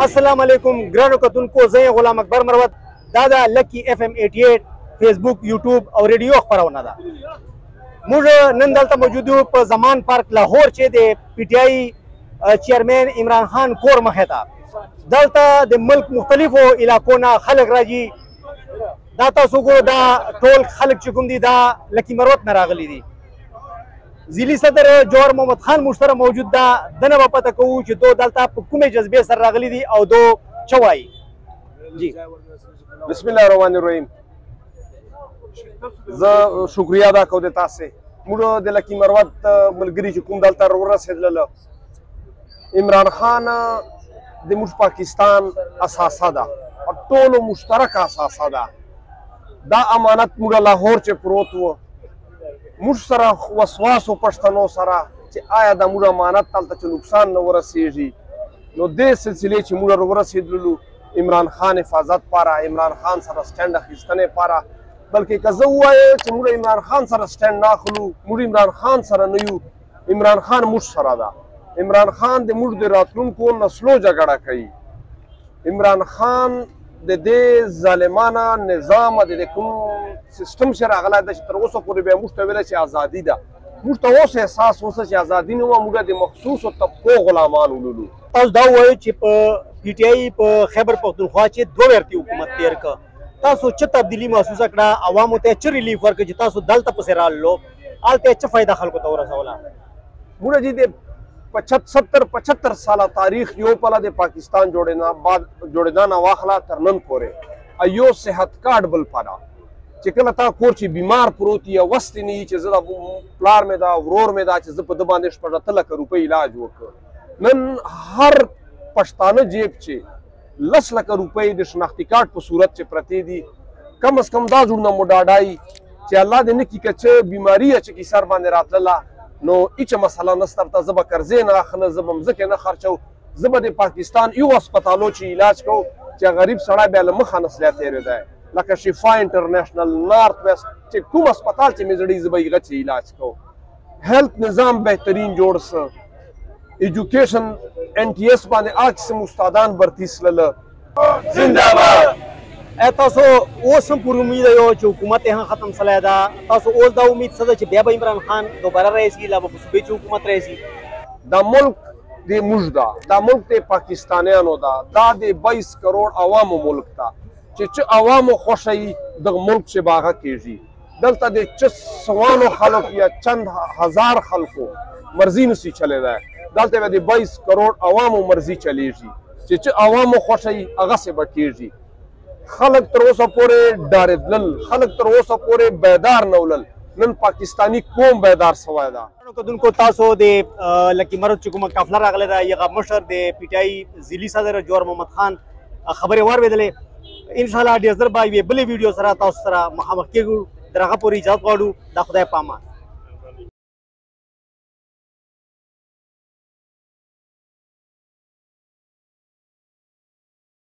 السلام علیکم ګرانو کتونکو، زه غلام اکبر مروت. دا د لکی اف ام 88 فیسبوک، یوټیوب او ریډیو خپرونه ده. موږ نن دلته موجود یو په زمان پارک لاهور چې د پی ټی آی چیرمن عمران خان کور مخې ته. دلته د ملک مختلفو علاقو نه خلک راځي. دا تاسو ګورئ، دا ټول خلک چې کوم دي دا لکی مروت نه راغلي دي. ضلعي صدر جوهر محمد خان مشترک موجود ده. دنه به پته کوو چې دو دلته په کومې جذبې سره راغلي دي او دو څه وایي. جی بسم الله الرحمن الرحیم. زه شکریه ادا کوم د تاسو. موږ د لکی مروت ملګري چې کوم دلته ورسېدل، عمران خان د موږ پاکستان اساسه ده او ټولو مشترک اساسه ده. دا امانت موږ لاهور چې پروت و، موږ سره وسواسو پښتنو سره چې آیا د موږ امانت دلته چې نقصان نه ورسېږي. نو دې سلسلې چې موږ ورسېدلو عمران خان حفاظت پاره، عمران خان سره سټنډ اخیستنې پاره، بلکې که زه ووایم چې موږ عمران خان سره سټنډ نه اخلو، موږ عمران خان سره نه یو، عمران خان موږ سره ده. عمران خان د موږ د راتلونکو نسلو جګړه کوي. عمران خان د دې ظالمانه نظام د کوم سیستم چې راغلی ده چې تر اوسه پورې بیا موږ ته ویله چې ازادي ده، موږ ته اوس احساس اوسه چې ازادي نه وه، موږ د مخصوصو طبقو غلامان ولولو. تاسو دا ووایئ چې په پی ټی آی په خیبر پښتونخوا چې دوه ورتي حکومت تیر کړ، تاسو څه تبدیلي محسوسه کړه؟ عوامو ته څه ریلیف ورکړ چې تاسو دلته پسې رالو؟ هلته څه فایده خلکو ته ورسوله؟ موږ چې د 75 ساله تاریخ یو پله د پاکستان جوړېدا نه واخله تر نن پورې یو صحت کارډ بل پله چې کله تا کور چې بیمار پروت یې وستې نه وي چې زه د پلار مې دا ورور مې دا چې زه په ده باندې شپږ 8 لکه روپۍ علاج وکړ. نن هر پښتانه جیب چې 10 لکه روپۍ د شناختي کارډ په صورت چې پرتې دي، کم از کم دا جوړ نه مو ډاډایي چې الله دې نه کړي که څه بیماري چې کې سر باندې راتلله نو هیڅ مسله نشته ورته. زه به قرضې نه اخله، زه به مځکې نه خرچو، زه به د پاکستان یو هسپتالو چې علاج کوو چې غریب سړی بیا له مخه نسلی تېرېدی، لکه شفا انټرنیشنل، نارت ویسټ چې کوم هسپتال چې مې زړی زه به هغه چې علاج کوو. هیلث نظام بهترین جوړ څه، ایجوکیشن این ټي ایس باندې هغه قسم استادان برتی سلله. زنده‌باد. تاسو اوس هم پوره امید یو چې حکومت هم ختم سلی ده. تاسو اوس دا امید څه ده چې بیا به عمران خان دوباره راشي، لا به په صوبې چې حکومت راشي؟ دا ملک د موږ ده، دا ملک د پاکستانیانو ده، دا د 22 کروڑ عوامو ملک ده چې عوامو خوښه وي دغه ملک چې به هغه کېږي. دلته د څه سوانو خلک یا چند هزار خلکو مرضي نشي چلېدی، دلته به د 22 کروڑ عوامو مرضي چلېږي چې عوامو خوښه وي هغسې به کېږي. خلک تر اوسه پورې ډارېدلل، خلک تر اوسه پورې بیدار نه ولل. نن پاکستاني قوم بیدار سوی ده. کتونکو، تاسو د لکی مروت چې کومه قافله راغلی ده، هغه مشر د پی ټی آی ضلعي صدر جوهر محمد خان خبرې واورېدلې. انشاءالله ډېر ژر به یوې بلې ویډیو سره تاسو سره مخامخ کېږو. تر هغه پورې اجازت غواړو. د خدای په امان.